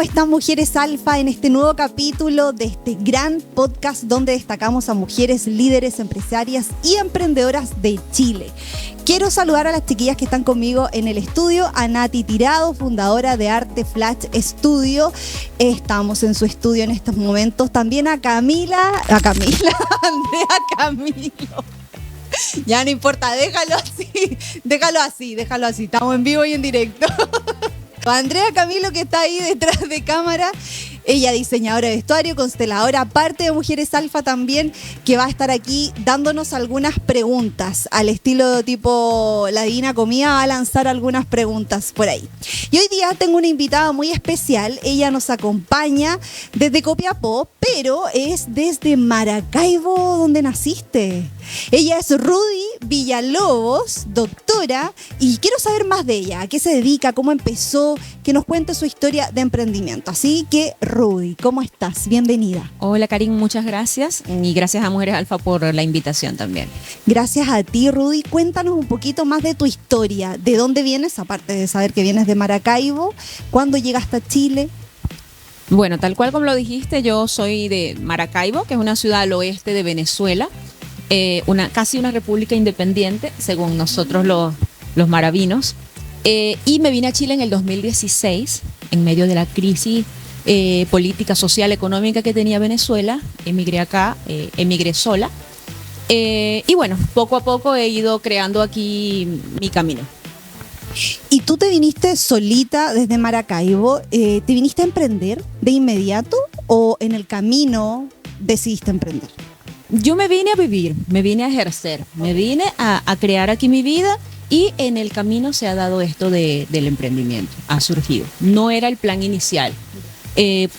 están, mujeres alfa, en este nuevo capítulo de este gran podcast donde destacamos a mujeres líderes, empresarias y emprendedoras de Chile? Quiero saludar a las chiquillas que están conmigo en el estudio, a Nati Tirado, fundadora de Arte Flash Studio. Estamos en su estudio en estos momentos. También a Andrea Camilo. Ya no importa, déjalo así. Estamos en vivo y en directo. Andrea Camilo, que está ahí detrás de cámara, ella diseñadora de vestuario, consteladora, parte de Mujeres Alfa también, que va a estar aquí dándonos algunas preguntas al estilo tipo La Divina Comida, va a lanzar algunas preguntas por ahí. Y hoy día tengo una invitada muy especial, ella nos acompaña desde Copiapó, pero es desde Maracaibo, donde naciste. Ella es Rudy Villalobos, doctora, y quiero saber más de ella, a qué se dedica, cómo empezó, que nos cuente su historia de emprendimiento. Así que, Rudy, ¿cómo estás? Bienvenida. Hola, Karin, muchas gracias, y gracias a Mujeres Alfa por la invitación también. Gracias a ti, Rudy. Cuéntanos un poquito más de tu historia, de dónde vienes, aparte de saber que vienes de Maracaibo, ¿cuándo llegaste a Chile? Bueno, tal cual como lo dijiste, yo soy de Maracaibo, que es una ciudad al oeste de Venezuela, casi una república independiente, según nosotros los maravinos, y me vine a Chile en el 2016, en medio de la crisis política, social, económica que tenía Venezuela. Emigré acá, emigré sola, y bueno, poco a poco he ido creando aquí mi camino. ¿Y tú te viniste solita desde Maracaibo? ¿Te viniste a emprender de inmediato o en el camino decidiste emprender? Yo me vine a vivir, me vine a ejercer, me vine a crear aquí mi vida, y en el camino se ha dado esto del emprendimiento, ha surgido. No era el plan inicial.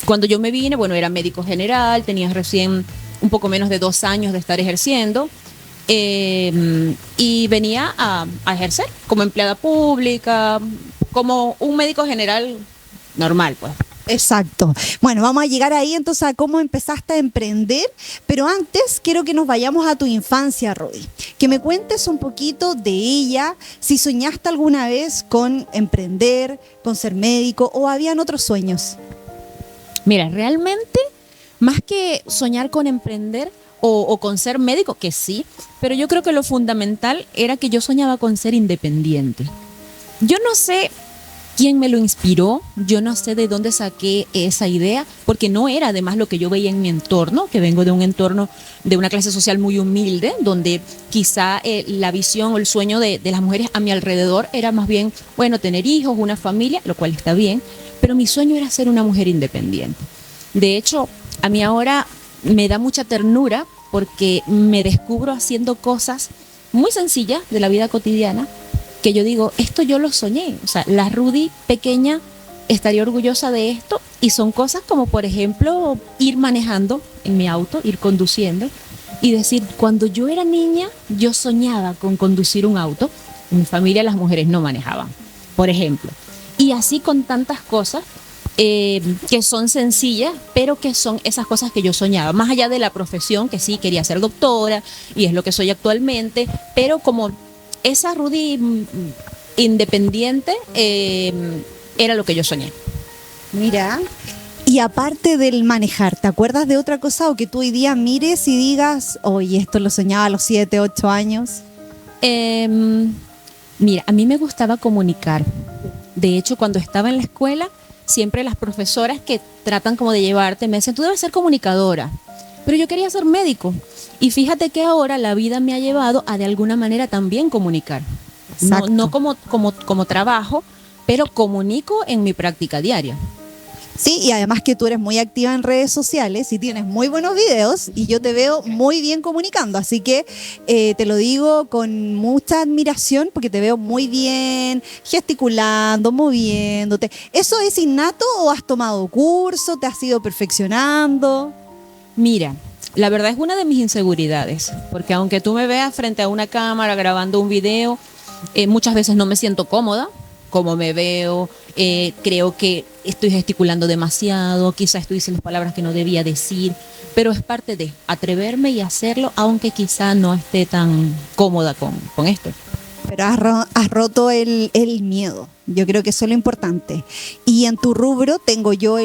Cuando yo me vine, bueno, era médico general, tenía recién un poco menos de 2 años de estar ejerciendo, y venía a ejercer como empleada pública, como un médico general normal, pues. Exacto. Bueno, vamos a llegar ahí entonces a cómo empezaste a emprender, pero antes quiero que nos vayamos a tu infancia, Rudy. Que me cuentes un poquito de ella, si soñaste alguna vez con emprender, con ser médico o habían otros sueños. Mira, realmente, más que soñar con emprender o con ser médico, que sí, pero yo creo que lo fundamental era que yo soñaba con ser independiente. Yo no sé quién me lo inspiró, yo no sé de dónde saqué esa idea, porque no era además lo que yo veía en mi entorno, que vengo de un entorno de una clase social muy humilde, donde quizá la visión o el sueño de las mujeres a mi alrededor era más bien, bueno, tener hijos, una familia, lo cual está bien, pero mi sueño era ser una mujer independiente. De hecho, a mí ahora me da mucha ternura porque me descubro haciendo cosas muy sencillas de la vida cotidiana, que yo digo, esto yo lo soñé. O sea, la Rudy pequeña estaría orgullosa de esto, y son cosas como, por ejemplo, ir manejando en mi auto, ir conduciendo y decir, cuando yo era niña, yo soñaba con conducir un auto. En mi familia las mujeres no manejaban, por ejemplo. Y así con tantas cosas que son sencillas, pero que son esas cosas que yo soñaba, más allá de la profesión, que sí quería ser doctora y es lo que soy actualmente, pero como esa Rudy independiente era lo que yo soñé. Mira, y aparte del manejar, ¿te acuerdas de otra cosa o que tú hoy día mires y digas, oye, esto lo soñaba a los 7, 8 años? Mira, a mí me gustaba comunicar. De hecho, cuando estaba en la escuela, siempre las profesoras que tratan como de llevarte me decían, tú debes ser comunicadora. Pero yo quería ser médico. Y fíjate que ahora la vida me ha llevado a de alguna manera también comunicar. No como trabajo, pero comunico en mi práctica diaria. Sí, y además que tú eres muy activa en redes sociales y tienes muy buenos videos y yo te veo muy bien comunicando, así que te lo digo con mucha admiración porque te veo muy bien gesticulando, moviéndote. ¿Eso es innato o has tomado curso, te has ido perfeccionando? Mira, la verdad es una de mis inseguridades, porque aunque tú me veas frente a una cámara grabando un video, muchas veces no me siento cómoda como me veo, creo que estoy gesticulando demasiado, quizás estoy diciendo palabras que no debía decir, pero es parte de atreverme y hacerlo, aunque quizá no esté tan cómoda con esto. Pero has roto el miedo. Yo creo que eso es lo importante. Y en tu rubro tengo yo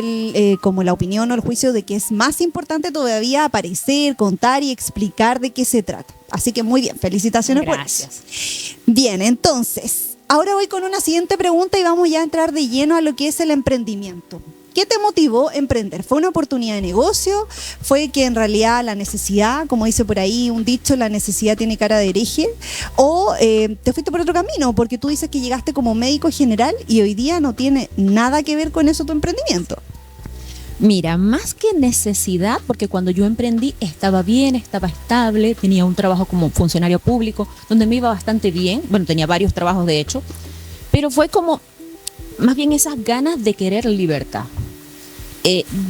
como la opinión o el juicio de que es más importante todavía aparecer, contar y explicar de qué se trata. Así que muy bien, felicitaciones. Gracias. Por eso. Bien, entonces, ahora voy con una siguiente pregunta y vamos ya a entrar de lleno a lo que es el emprendimiento. ¿Qué te motivó a emprender? ¿Fue una oportunidad de negocio? ¿Fue que en realidad la necesidad, como dice por ahí un dicho, la necesidad tiene cara de hereje? ¿O te fuiste por otro camino? Porque tú dices que llegaste como médico general y hoy día no tiene nada que ver con eso tu emprendimiento. Mira, más que necesidad, porque cuando yo emprendí estaba bien, estaba estable, tenía un trabajo como funcionario público, donde me iba bastante bien, bueno, tenía varios trabajos de hecho, pero fue como más bien esas ganas de querer libertad.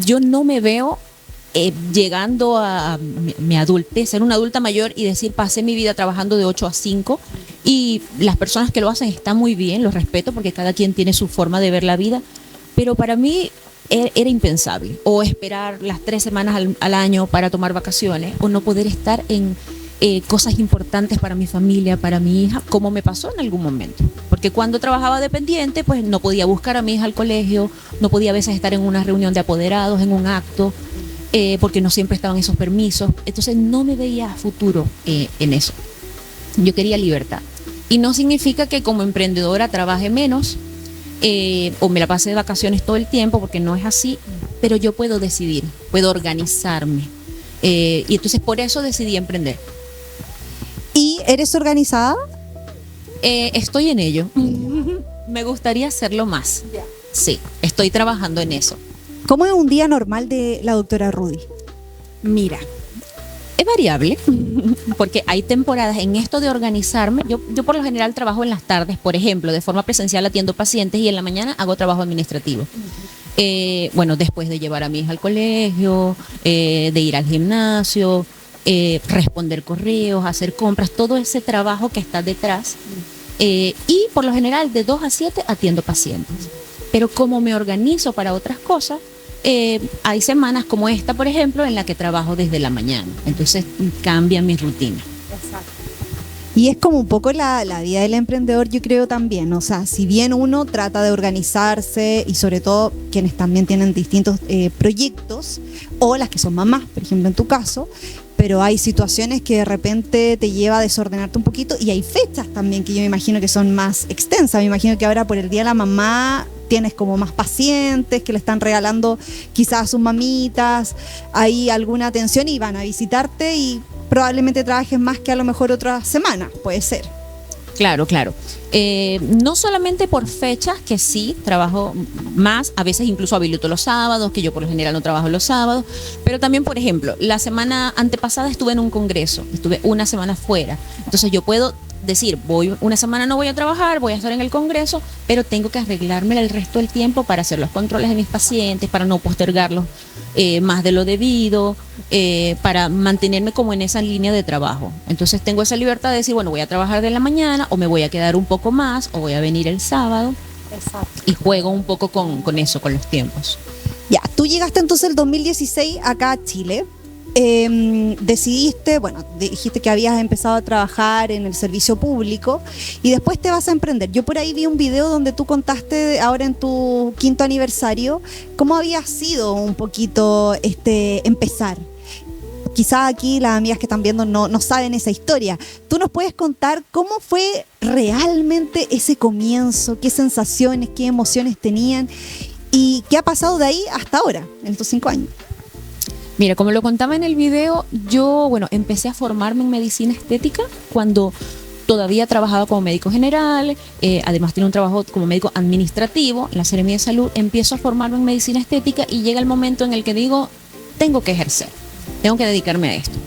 Yo no me veo llegando a mi adultez, ser una adulta mayor y decir, pasé mi vida trabajando de 8 a 5 y las personas que lo hacen están muy bien, los respeto porque cada quien tiene su forma de ver la vida, pero para mí era impensable, o esperar las 3 semanas al año para tomar vacaciones, o no poder estar en cosas importantes para mi familia, para mi hija, como me pasó en algún momento. Porque cuando trabajaba dependiente, pues no podía buscar a mi hija al colegio, no podía a veces estar en una reunión de apoderados, en un acto, porque no siempre estaban esos permisos. Entonces no me veía futuro en eso. Yo quería libertad. Y no significa que como emprendedora trabaje menos, o me la pase de vacaciones todo el tiempo, porque no es así, pero yo puedo decidir, puedo organizarme. Y entonces por eso decidí emprender. ¿Y eres organizada? Estoy en ello. Me gustaría hacerlo más. Sí, estoy trabajando en eso. ¿Cómo es un día normal de la doctora Rudy? Mira, es variable, porque hay temporadas en esto de organizarme. Yo por lo general trabajo en las tardes, por ejemplo, de forma presencial atiendo pacientes y en la mañana hago trabajo administrativo. Bueno, después de llevar a mi hija al colegio, de ir al gimnasio, responder correos, hacer compras, todo ese trabajo que está detrás. Y por lo general de 2 a 7 atiendo pacientes. Pero como me organizo para otras cosas, hay semanas como esta, por ejemplo, en la que trabajo desde la mañana. Entonces cambia mi rutina. Exacto. Y es como un poco la vida del emprendedor, yo creo también. O sea, si bien uno trata de organizarse y sobre todo quienes también tienen distintos proyectos o las que son mamás, por ejemplo en tu caso, pero hay situaciones que de repente te lleva a desordenarte un poquito y hay fechas también que yo me imagino que son más extensas. Me imagino que ahora por el Día de la Mamá tienes como más pacientes que le están regalando quizás a sus mamitas, hay alguna atención y van a visitarte y probablemente trabajes más que a lo mejor otras semanas, puede ser. Claro, claro. No solamente por fechas, que sí, trabajo más, a veces incluso habilito los sábados, que yo por lo general no trabajo los sábados, pero también, por ejemplo, la semana antepasada estuve en un congreso, estuve una semana fuera, entonces yo puedo decir, una semana no voy a trabajar, voy a estar en el congreso, pero tengo que arreglarme el resto del tiempo para hacer los controles de mis pacientes, para no postergarlos más de lo debido, para mantenerme como en esa línea de trabajo. Entonces tengo esa libertad de decir, bueno, voy a trabajar de la mañana o me voy a quedar un poco más o voy a venir el sábado. Exacto. Y juego un poco con eso, con los tiempos. Ya, tú llegaste entonces el 2016 acá a Chile. Decidiste, bueno, dijiste que habías empezado a trabajar en el servicio público y después te vas a emprender. Yo por ahí vi un video donde tú contaste ahora en tu 5º aniversario cómo había sido un poquito empezar. Quizá aquí las amigas que están viendo no saben esa historia. ¿Tú nos puedes contar cómo fue realmente ese comienzo? ¿Qué sensaciones, qué emociones tenían? ¿Y qué ha pasado de ahí hasta ahora, en estos 5 años? Mira, como lo contaba en el video, yo, empecé a formarme en medicina estética cuando todavía trabajaba como médico general, además tenía un trabajo como médico administrativo en la Seremía de Salud. Empiezo a formarme en medicina estética y llega el momento en el que digo, tengo que ejercer, tengo que dedicarme a esto.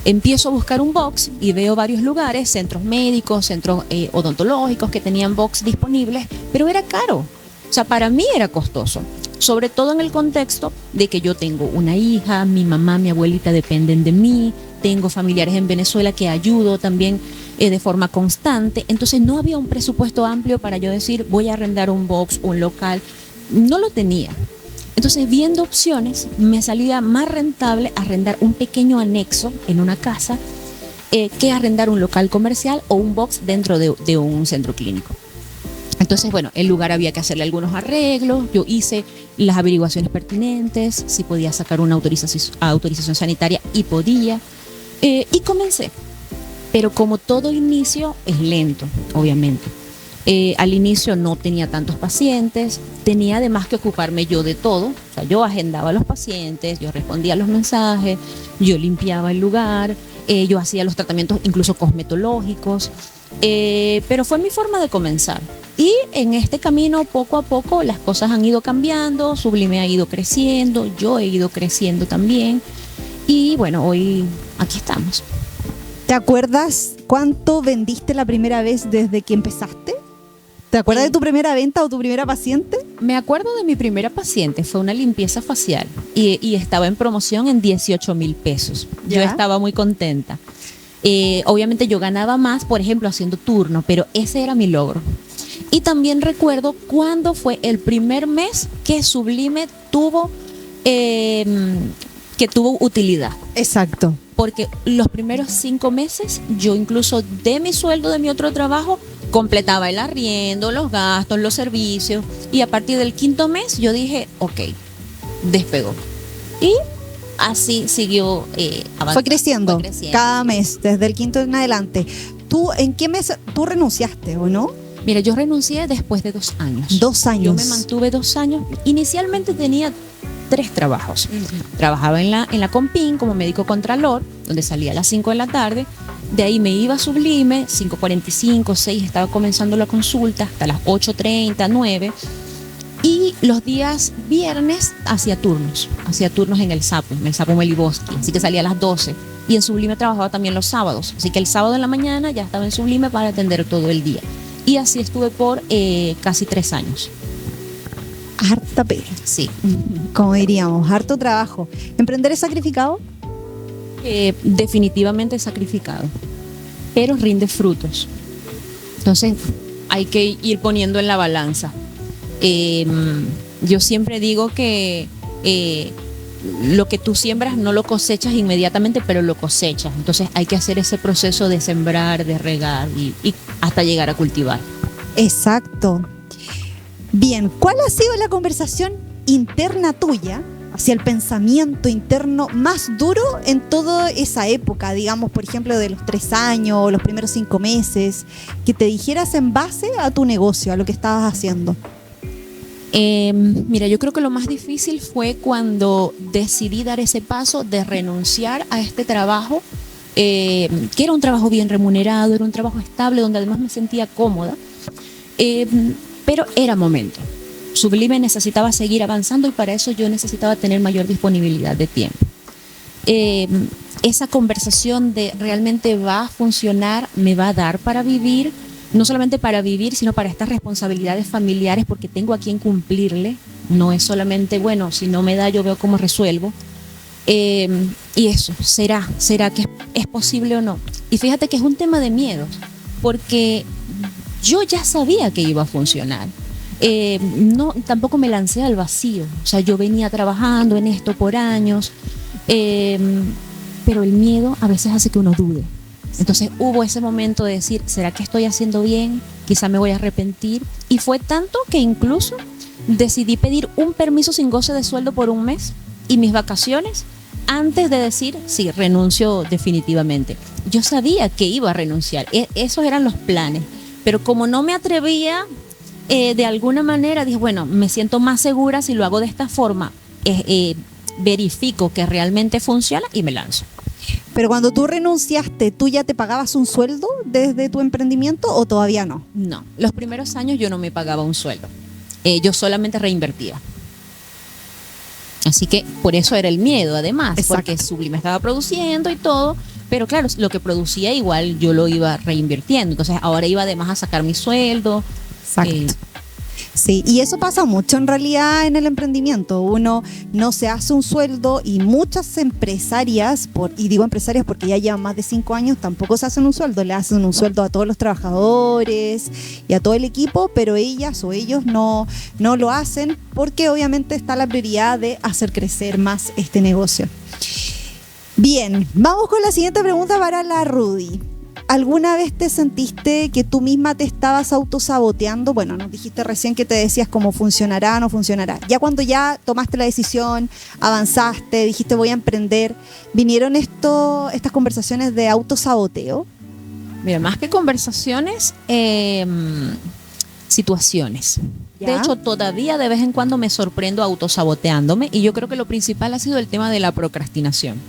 Empiezo a buscar un box y veo varios lugares, centros médicos, centros odontológicos que tenían box disponibles, pero era caro. O sea, para mí era costoso. Sobre todo en el contexto de que yo tengo una hija, mi mamá, mi abuelita dependen de mí, tengo familiares en Venezuela que ayudo también de forma constante. Entonces no había un presupuesto amplio para yo decir voy a arrendar un box, un local. No lo tenía. Entonces viendo opciones me salía más rentable arrendar un pequeño anexo en una casa que arrendar un local comercial o un box dentro de un centro clínico. Entonces, bueno, el lugar había que hacerle algunos arreglos. Yo hice las averiguaciones pertinentes, si podía sacar una autorización sanitaria y podía. Y comencé. Pero como todo inicio es lento, obviamente. Al inicio no tenía tantos pacientes, tenía además que ocuparme yo de todo. O sea, yo agendaba a los pacientes, yo respondía a los mensajes, yo limpiaba el lugar, yo hacía los tratamientos incluso cosmetológicos. Pero fue mi forma de comenzar. Y en este camino, poco a poco, las cosas han ido cambiando, Sublime ha ido creciendo, yo he ido creciendo también. Y bueno, hoy aquí estamos. ¿Te acuerdas cuánto vendiste la primera vez desde que empezaste? ¿Te acuerdas de tu primera venta o tu primera paciente? Me acuerdo de mi primera paciente, fue una limpieza facial y estaba en promoción en 18,000 pesos. ¿Ya? Yo estaba muy contenta. Obviamente yo ganaba más, por ejemplo, haciendo turno, pero ese era mi logro. Y también recuerdo cuándo fue el primer mes que Sublime tuvo utilidad. Exacto. Porque los primeros 5 meses yo incluso de mi sueldo de mi otro trabajo completaba el arriendo, los gastos, los servicios, y a partir del 5.º mes yo dije, ok, despegó. Y así siguió avanzando. Fue creciendo cada mes, desde el 5.º en adelante. ¿Tú en qué mes tú renunciaste o no? Mira, yo renuncié después de 2 años. 2 años. Yo me mantuve 2 años. Inicialmente tenía 3 trabajos. Trabajaba en la Compin como médico contralor, donde salía a las 5 de la tarde. De ahí me iba a Sublime, 5:45, 6, estaba comenzando la consulta, hasta las 8:30, 9. Y los días viernes hacía turnos en el Sapo Meliboski, así que salía a las 12. Y en Sublime trabajaba también los sábados, así que el sábado en la mañana ya estaba en Sublime para atender todo el día. Y así estuve por casi 3 años. Harta pega. Sí. Como diríamos, harto trabajo. ¿Emprender es sacrificado? Definitivamente sacrificado, pero rinde frutos. Entonces hay que ir poniendo en la balanza. Yo siempre digo que lo que tú siembras no lo cosechas inmediatamente, pero lo cosechas. Entonces hay que hacer ese proceso de sembrar, de regar y hasta llegar a cultivar. Exacto. Bien, ¿cuál ha sido la conversación interna tuya hacia el pensamiento interno más duro en toda esa época, digamos, por ejemplo, de los 3 años o los primeros 5 meses, que te dijeras en base a tu negocio, a lo que estabas haciendo? Mira, yo creo que lo más difícil fue cuando decidí dar ese paso de renunciar a este trabajo, que era un trabajo bien remunerado, era un trabajo estable, donde además me sentía cómoda, pero era momento. Sublime necesitaba seguir avanzando y para eso yo necesitaba tener mayor disponibilidad de tiempo. Esa conversación de realmente va a funcionar, me va a dar para vivir, no solamente para vivir, sino para estas responsabilidades familiares, porque tengo a quien cumplirle. No es solamente, bueno, si no me da, yo veo cómo resuelvo. Y eso, ¿será que es posible o no? Y fíjate que es un tema de miedo, porque yo ya sabía que iba a funcionar. No, tampoco me lancé al vacío. O sea, yo venía trabajando en esto por años, pero el miedo a veces hace que uno dude. Entonces hubo ese momento de decir, ¿será que estoy haciendo bien? Quizá me voy a arrepentir. Y fue tanto que incluso decidí pedir un permiso sin goce de sueldo por 1 mes y mis vacaciones antes de decir, sí, renuncio definitivamente. Yo sabía que iba a renunciar, esos eran los planes, pero como no me atrevía, de alguna manera dije, bueno, me siento más segura si lo hago de esta forma, verifico que realmente funciona y me lanzo. Pero cuando tú renunciaste, ¿tú ya te pagabas un sueldo desde tu emprendimiento o todavía no? No, los primeros años yo no me pagaba un sueldo, yo solamente reinvertía. Así que por eso era el miedo, además, exacto, porque Sublime estaba produciendo y todo, pero claro, lo que producía igual yo lo iba reinvirtiendo. Entonces ahora iba además a sacar mi sueldo. Exacto. Sí, y eso pasa mucho en realidad en el emprendimiento. Uno no se hace un sueldo y muchas empresarias, y digo empresarias porque ya llevan más de 5 años, tampoco se hacen un sueldo. Le hacen un sueldo a todos los trabajadores y a todo el equipo, pero ellas o ellos no lo hacen porque obviamente está la prioridad de hacer crecer más este negocio. Bien, vamos con la siguiente pregunta para la Rudy. ¿alguna vez te sentiste que tú misma te estabas autosaboteando? Bueno, nos dijiste recién que te decías cómo funcionará, no funcionará. Ya cuando ya tomaste la decisión, avanzaste, dijiste voy a emprender, ¿vinieron estas conversaciones de autosaboteo? Mira, más que conversaciones, situaciones. ¿Ya? De hecho, todavía de vez en cuando me sorprendo autosaboteándome y yo creo que lo principal ha sido el tema de la procrastinación.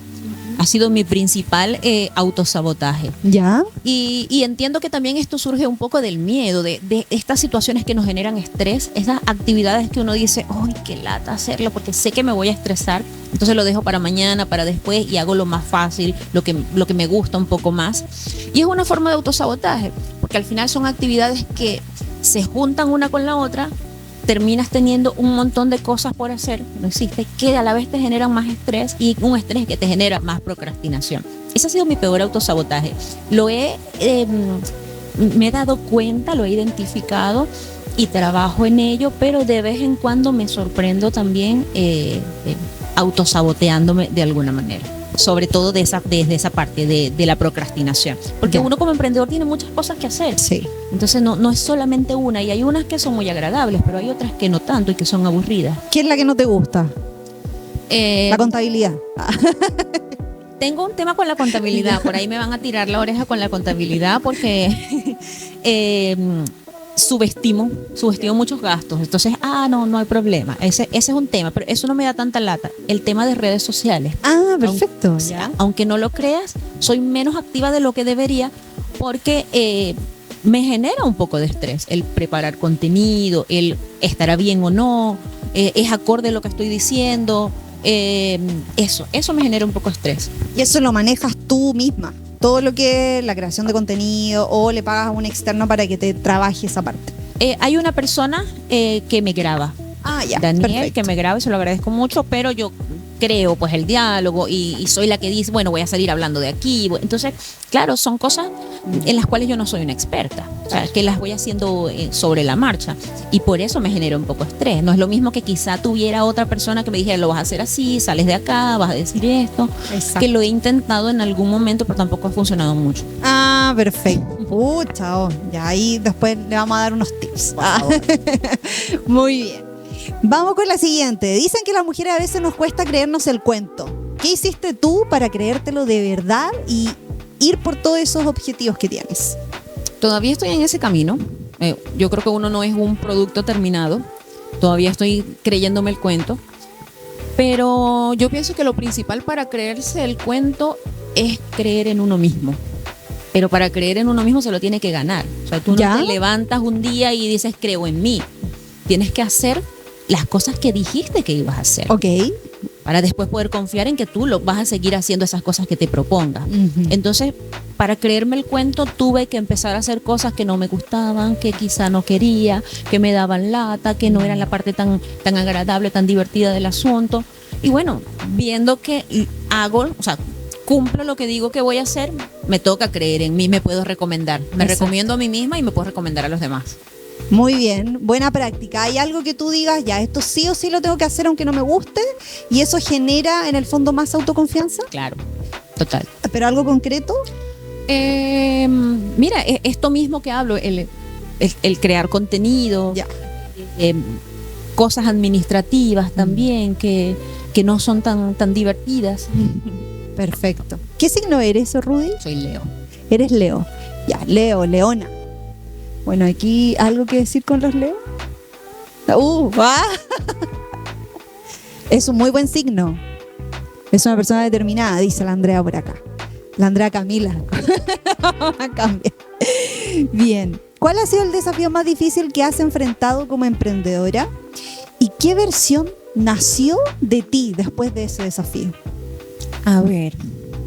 Ha sido mi principal autosabotaje. ¿Ya? Y entiendo que también esto surge un poco del miedo, de estas situaciones que nos generan estrés, esas actividades que uno dice, ¡ay, qué lata hacerlo! Porque sé que me voy a estresar, entonces lo dejo para mañana, para después y hago lo más fácil, lo que me gusta un poco más. Y es una forma de autosabotaje, porque al final son actividades que se juntan una con la otra, terminas teniendo un montón de cosas por hacer que no hiciste, que a la vez te generan más estrés y un estrés que te genera más procrastinación. Ese ha sido mi peor autosabotaje. Me he dado cuenta, lo he identificado y trabajo en ello, pero de vez en cuando me sorprendo también autosaboteándome de alguna manera. Sobre todo desde esa parte de la procrastinación. Porque uno como emprendedor tiene muchas cosas que hacer. Sí. Entonces no es solamente una, y hay unas que son muy agradables, pero hay otras que no tanto y que son aburridas. ¿Qué es la que no te gusta? La contabilidad. Tengo un tema con la contabilidad, por ahí me van a tirar la oreja con la contabilidad porque subestimo muchos gastos. Entonces, no hay problema. Ese es un tema, pero eso no me da tanta lata. El tema de redes sociales. Ah, perfecto. Aunque no lo creas, soy menos activa de lo que debería porque me genera un poco de estrés el preparar contenido, el estará bien o no, es acorde a lo que estoy diciendo. Eso me genera un poco de estrés. Y eso lo manejas tú misma, todo lo que es la creación de contenido, o le pagas a un externo para que te trabaje esa parte. Hay una persona que me graba, Daniel, perfecto, que me graba y se lo agradezco mucho, pero yo creo pues el diálogo y soy la que dice, bueno, voy a salir hablando de aquí. Entonces, claro, son cosas en las cuales yo no soy una experta, o sea, que las voy haciendo sobre la marcha y por eso me genera un poco de estrés. No es lo mismo que quizá tuviera otra persona que me dijera, lo vas a hacer así, sales de acá, vas a decir esto. Exacto. Que lo he intentado en algún momento, pero tampoco ha funcionado mucho. Ah, perfecto. Chao. Ya ahí después le vamos a dar unos tips. Muy bien. Vamos con la siguiente. Dicen que las mujeres a veces nos cuesta creernos el cuento. ¿Qué hiciste tú para creértelo de verdad y ir por todos esos objetivos que tienes? Todavía estoy en ese camino. Yo creo que uno no es un producto terminado. Todavía estoy creyéndome el cuento. Pero yo pienso que lo principal para creerse el cuento es creer en uno mismo. Pero para creer en uno mismo se lo tiene que ganar. O sea, tú no te levantas un día y dices, creo en mí. Tienes que hacer las cosas que dijiste que ibas a hacer. Ok. Para después poder confiar en que tú vas a seguir haciendo esas cosas que te propongas. Uh-huh. Entonces, para creerme el cuento, tuve que empezar a hacer cosas que no me gustaban, que quizá no quería, que me daban lata, que no eran la parte tan agradable, tan divertida del asunto. Y bueno, viendo que cumplo lo que digo que voy a hacer, me toca creer en mí, me puedo recomendar. Me recomiendo a mí misma y me puedo recomendar a los demás. Muy bien, buena práctica. ¿Hay algo que tú digas, ya, esto sí o sí lo tengo que hacer aunque no me guste? ¿Y eso genera en el fondo más autoconfianza? Claro, total. ¿Pero algo concreto? Mira, esto mismo que hablo, el crear contenido, cosas administrativas también que no son tan divertidas. Perfecto. ¿Qué signo eres, Rudy? Soy Leo. Eres Leo. Ya, Leo, Leona. Bueno, aquí, ¿algo que decir con los Leo? Es un muy buen signo. Es una persona determinada, dice la Andrea por acá. La Andrea Camila. Cambia. Bien. ¿Cuál ha sido el desafío más difícil que has enfrentado como emprendedora? ¿Y qué versión nació de ti después de ese desafío? A ver,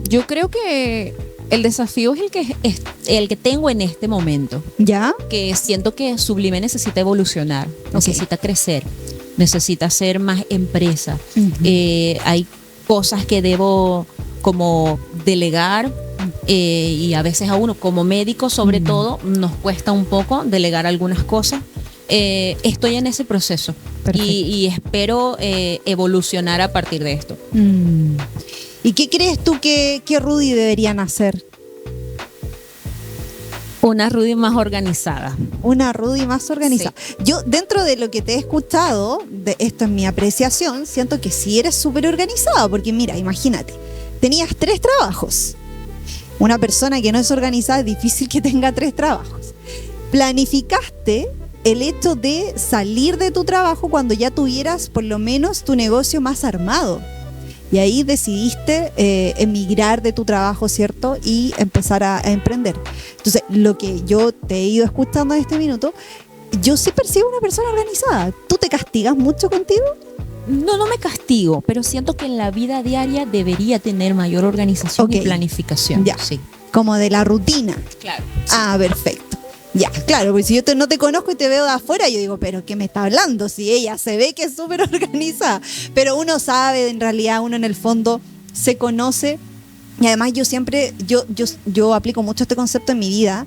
yo creo que el desafío es el que tengo en este momento. ¿Ya? Que siento que Sublime necesita evolucionar, necesita crecer, necesita ser más empresa. Uh-huh. Hay cosas que debo como delegar y a veces a uno como médico sobre todo nos cuesta un poco delegar algunas cosas. Estoy en ese proceso y espero evolucionar a partir de esto. ¿Y qué crees tú que Rudy deberían hacer? Una Rudy más organizada. Una Rudy más organizada. Sí. Yo, dentro de lo que te he escuchado, esto es mi apreciación, siento que sí eres súper organizada, porque mira, imagínate, tenías 3 trabajos. Una persona que no es organizada es difícil que tenga 3 trabajos. Planificaste el hecho de salir de tu trabajo cuando ya tuvieras por lo menos tu negocio más armado. Y ahí decidiste emigrar de tu trabajo, ¿cierto? Y empezar a emprender. Entonces, lo que yo te he ido escuchando en este minuto, yo sí percibo una persona organizada. ¿Tú te castigas mucho contigo? No me castigo, pero siento que en la vida diaria debería tener mayor organización y planificación. Ya, sí. Como de la rutina. Claro. Ah, perfecto. Ya, claro, porque si yo no te conozco y te veo de afuera, yo digo, pero ¿qué me está hablando? Si ella se ve que es súper organizada. Pero uno sabe, en realidad, uno en el fondo se conoce. Y además yo siempre, yo aplico mucho este concepto en mi vida,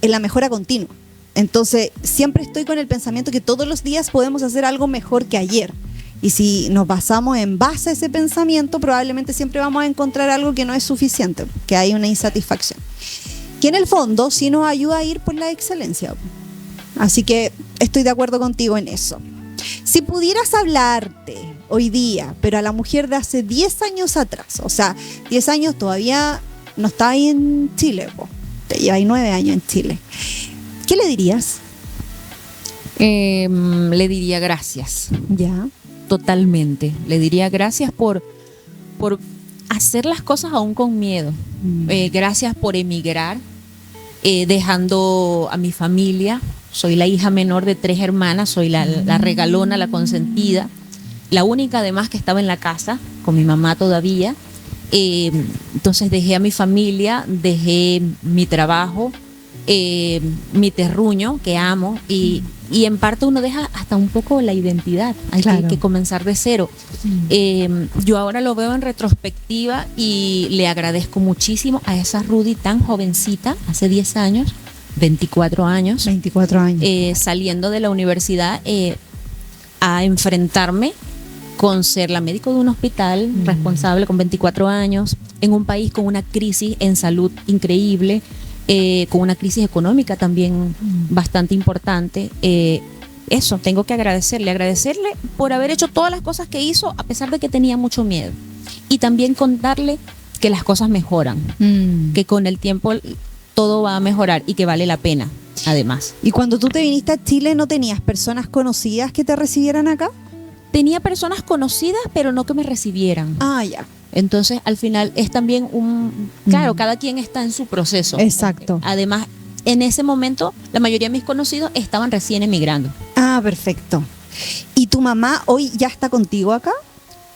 en la mejora continua. Entonces, siempre estoy con el pensamiento que todos los días podemos hacer algo mejor que ayer. Y si nos basamos en base a ese pensamiento, probablemente siempre vamos a encontrar algo que no es suficiente, que hay una insatisfacción. Que en el fondo sí nos ayuda a ir por la excelencia. Así que estoy de acuerdo contigo en eso. Si pudieras hablarte hoy día, pero a la mujer de hace 10 años atrás, o sea, 10 años todavía no está ahí en Chile, te llevas 9 años en Chile, ¿qué le dirías? Le diría gracias. Ya. Totalmente. Le diría gracias por hacer las cosas aún con miedo. Gracias por emigrar, dejando a mi familia. Soy la hija menor de 3 hermanas, soy la regalona, la consentida, la única además que estaba en la casa, con mi mamá todavía. Entonces dejé a mi familia, dejé mi trabajo, mi terruño, que amo, y en parte uno deja hasta un poco la identidad, hay que comenzar de cero. Yo ahora lo veo en retrospectiva y le agradezco muchísimo a esa Rudy tan jovencita, hace 10 años, 24 años, saliendo de la universidad a enfrentarme con ser la médico de un hospital, responsable con 24 años, en un país con una crisis en salud increíble, con una crisis económica también bastante importante. Eso, tengo que agradecerle por haber hecho todas las cosas que hizo a pesar de que tenía mucho miedo. Y también contarle que las cosas mejoran, que con el tiempo todo va a mejorar y que vale la pena, además. ¿Y cuando tú te viniste a Chile no tenías personas conocidas que te recibieran acá? Tenía personas conocidas, pero no que me recibieran. Ah, ya. Entonces, al final es también claro, cada quien está en su proceso. Exacto. Además, en ese momento, la mayoría de mis conocidos estaban recién emigrando. Ah, perfecto. ¿Y tu mamá hoy ya está contigo acá?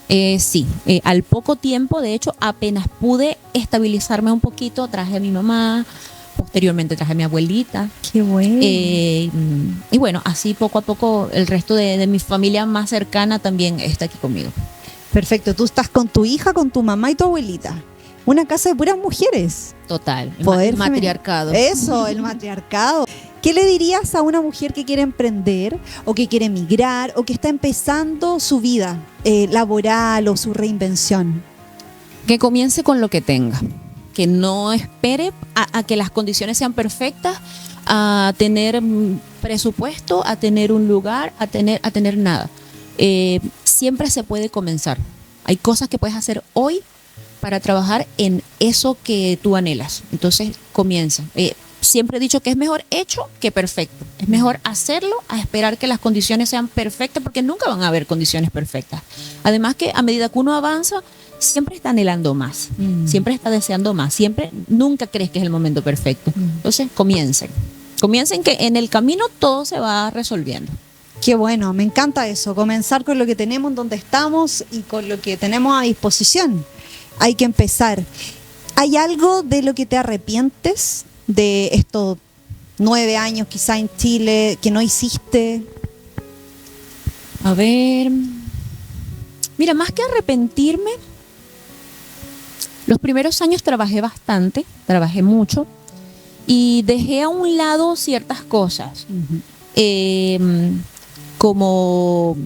Sí, al poco tiempo, de hecho, apenas pude estabilizarme un poquito, traje a mi mamá, posteriormente traje a mi abuelita. Qué bueno. Y bueno, así poco a poco el resto de mi familia más cercana también está aquí conmigo. Perfecto, tú estás con tu hija, con tu mamá y tu abuelita. Una casa de puras mujeres. Total, Poder el matriarcado. Eso, el matriarcado. ¿Qué le dirías a una mujer que quiere emprender o que quiere emigrar o que está empezando su vida laboral o su reinvención? Que comience con lo que tenga, que no espere a que las condiciones sean perfectas, a tener presupuesto, a tener un lugar, a tener nada. Siempre se puede comenzar. Hay cosas que puedes hacer hoy para trabajar en eso que tú anhelas. Entonces, comienza. Siempre he dicho que es mejor hecho que perfecto. Es mejor hacerlo a esperar que las condiciones sean perfectas, porque nunca van a haber condiciones perfectas. Además que a medida que uno avanza, siempre está anhelando más, siempre está deseando más, nunca crees que es el momento perfecto. Entonces, comiencen que en el camino todo se va resolviendo. Qué bueno, me encanta eso, comenzar con lo que tenemos, donde estamos y con lo que tenemos a disposición. Hay que empezar. ¿Hay algo de lo que te arrepientes de estos 9 años quizá en Chile que no hiciste? A ver, mira, más que arrepentirme, los primeros años trabajé bastante, trabajé mucho y dejé a un lado ciertas cosas. Como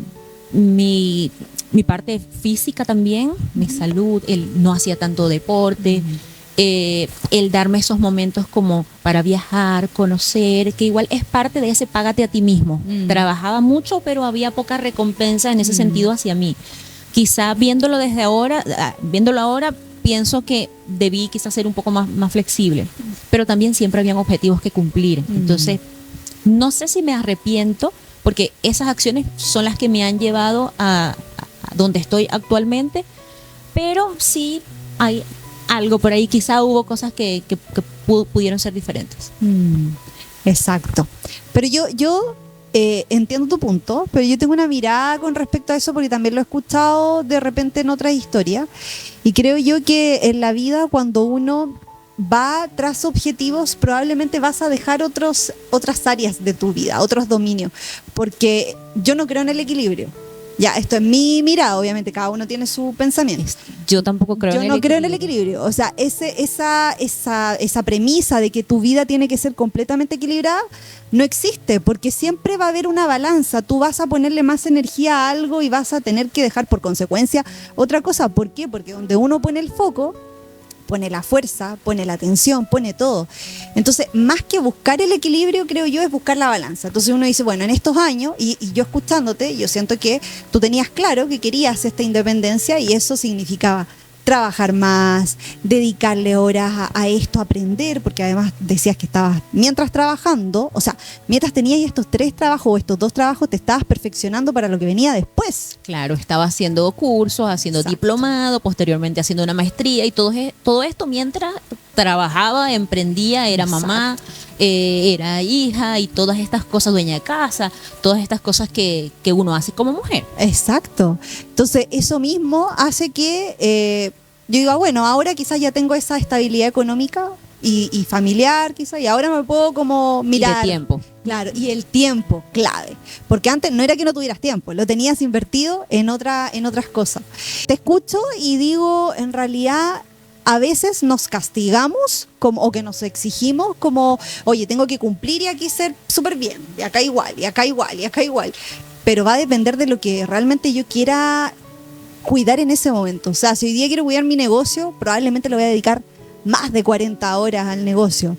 mi parte física también, mi salud, no hacía tanto deporte, el darme esos momentos como para viajar, conocer, que igual es parte de ese págate a ti mismo. Trabajaba mucho, pero había poca recompensa en ese sentido hacia mí. Quizá viéndolo ahora, pienso que debí quizás ser un poco más flexible, pero también siempre habían objetivos que cumplir. Entonces, no sé si me arrepiento, porque esas acciones son las que me han llevado a donde estoy actualmente, pero sí hay algo por ahí, quizá hubo cosas que pudieron ser diferentes. Exacto. Pero yo entiendo tu punto, pero yo tengo una mirada con respecto a eso porque también lo he escuchado de repente en otras historias y creo yo que en la vida cuando uno va tras objetivos probablemente vas a dejar otras áreas de tu vida, otros dominios, porque yo no creo en el equilibrio. Ya, esto es mi mirada, obviamente cada uno tiene su pensamiento. Yo tampoco creo en el equilibrio. Yo no creo en el equilibrio. O sea, esa premisa de que tu vida tiene que ser completamente equilibrada no existe, porque siempre va a haber una balanza. Tú vas a ponerle más energía a algo y vas a tener que dejar por consecuencia otra cosa. ¿Por qué? Porque donde uno pone el foco, pone la fuerza, pone la atención, pone todo. Entonces, más que buscar el equilibrio, creo yo, es buscar la balanza. Entonces uno dice, bueno, en estos años, y yo escuchándote, yo siento que tú tenías claro que querías esta independencia y eso significaba trabajar más, dedicarle horas a esto, aprender, porque además decías que estabas, mientras trabajando, o sea, mientras tenías estos 3 trabajos o estos 2 trabajos, te estabas perfeccionando para lo que venía después. Claro, estaba haciendo cursos, haciendo diplomado, posteriormente haciendo una maestría y todo esto mientras trabajaba, emprendía, era mamá, era hija y todas estas cosas, dueña de casa, todas estas cosas que uno hace como mujer. Exacto. Entonces, eso mismo hace que yo diga, bueno, ahora quizás ya tengo esa estabilidad económica y familiar quizás, y ahora me puedo como mirar. Y de tiempo. Claro, y el tiempo, clave. Porque antes no era que no tuvieras tiempo, lo tenías invertido en otras cosas. Te escucho y digo, en realidad a veces nos castigamos o que nos exigimos como, oye, tengo que cumplir y aquí ser súper bien, y acá igual, y acá igual, y acá igual. Pero va a depender de lo que realmente yo quiera cuidar en ese momento. O sea, si hoy día quiero cuidar mi negocio, probablemente le voy a dedicar más de 40 horas al negocio.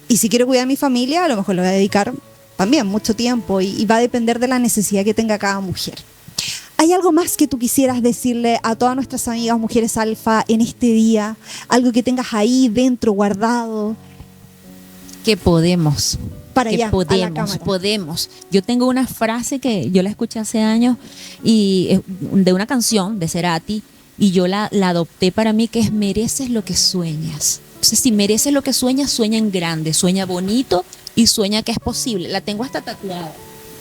Y si quiero cuidar mi familia, a lo mejor le voy a dedicar también mucho tiempo y va a depender de la necesidad que tenga cada mujer. ¿Hay algo más que tú quisieras decirle a todas nuestras amigas mujeres alfa en este día? Algo que tengas ahí dentro guardado. Que podemos. Para allá, podemos, a la cámara. Podemos. Yo tengo una frase que yo la escuché hace años y de una canción de Cerati y yo la adopté para mí, que es mereces lo que sueñas. Entonces, si mereces lo que sueñas, sueña en grande, sueña bonito y sueña que es posible. La tengo hasta tatuada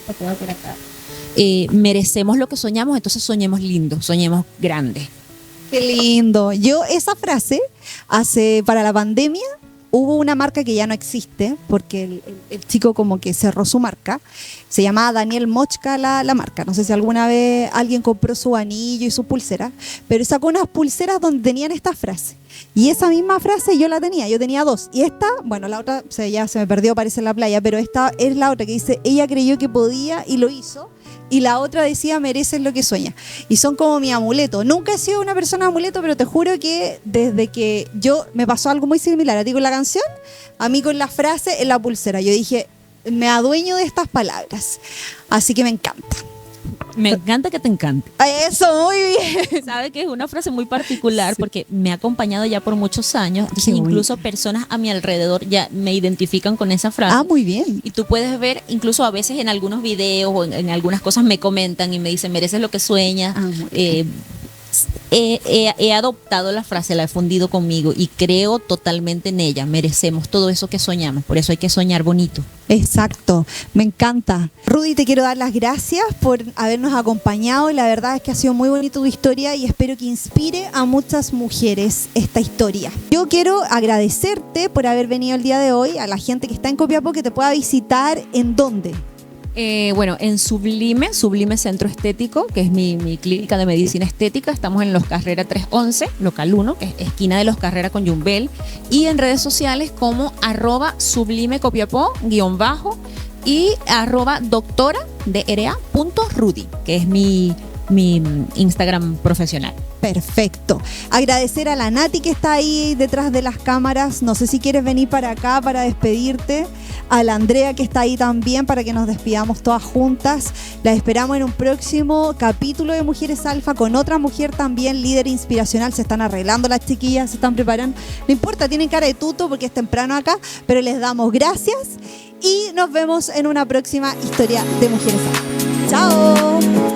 por acá. Merecemos lo que soñamos, entonces soñemos lindo, soñemos grande. Qué lindo. Yo esa frase para la pandemia hubo una marca que ya no existe porque el chico como que cerró su marca. Se llamaba Daniel Mochka la marca. No sé si alguna vez alguien compró su anillo y su pulsera, pero sacó unas pulseras donde tenían esta frase. Y esa misma frase yo la tenía, yo tenía 2. Y esta, bueno, la otra ya se me perdió, parece en la playa, pero esta es la otra que dice, ella creyó que podía y lo hizo. Y la otra decía, mereces lo que sueñas. Y son como mi amuleto. Nunca he sido una persona amuleto, pero te juro que desde que me pasó algo muy similar a ti con la canción, a mí con la frase en la pulsera. Yo dije, me adueño de estas palabras. Así que me encanta. Me encanta que te encante. Eso, muy bien. Sabe que es una frase muy particular porque me ha acompañado ya por muchos años. Entonces, incluso personas a mi alrededor ya me identifican con esa frase. Ah, muy bien. Y tú puedes ver, incluso a veces en algunos videos o en algunas cosas me comentan y me dicen, mereces lo que sueñas. He adoptado la frase, la he fundido conmigo y creo totalmente en ella. Merecemos todo eso que soñamos, por eso hay que soñar bonito. Exacto, me encanta. Rudy, te quiero dar las gracias por habernos acompañado y la verdad es que ha sido muy bonita tu historia y espero que inspire a muchas mujeres esta historia. Yo quiero agradecerte por haber venido el día de hoy, a la gente que está en Copiapó, que te pueda visitar. ¿En dónde? Bueno, en Sublime Centro Estético, que es mi clínica de medicina estética. Estamos en Los Carrera 311, local 1, que es esquina de Los Carrera con Yumbel. Y en redes sociales como @sublimecopiapó_ y @doctora_rudy, que es mi Instagram profesional. Perfecto. Agradecer a la Nati que está ahí detrás de las cámaras. No sé si quieres venir para acá para despedirte. A la Andrea que está ahí también para que nos despidamos todas juntas. La esperamos en un próximo capítulo de Mujeres Alfa con otra mujer también, líder inspiracional. Se están arreglando las chiquillas, se están preparando. No importa, tienen cara de tuto porque es temprano acá, pero les damos gracias y nos vemos en una próxima historia de Mujeres Alfa. ¡Chao!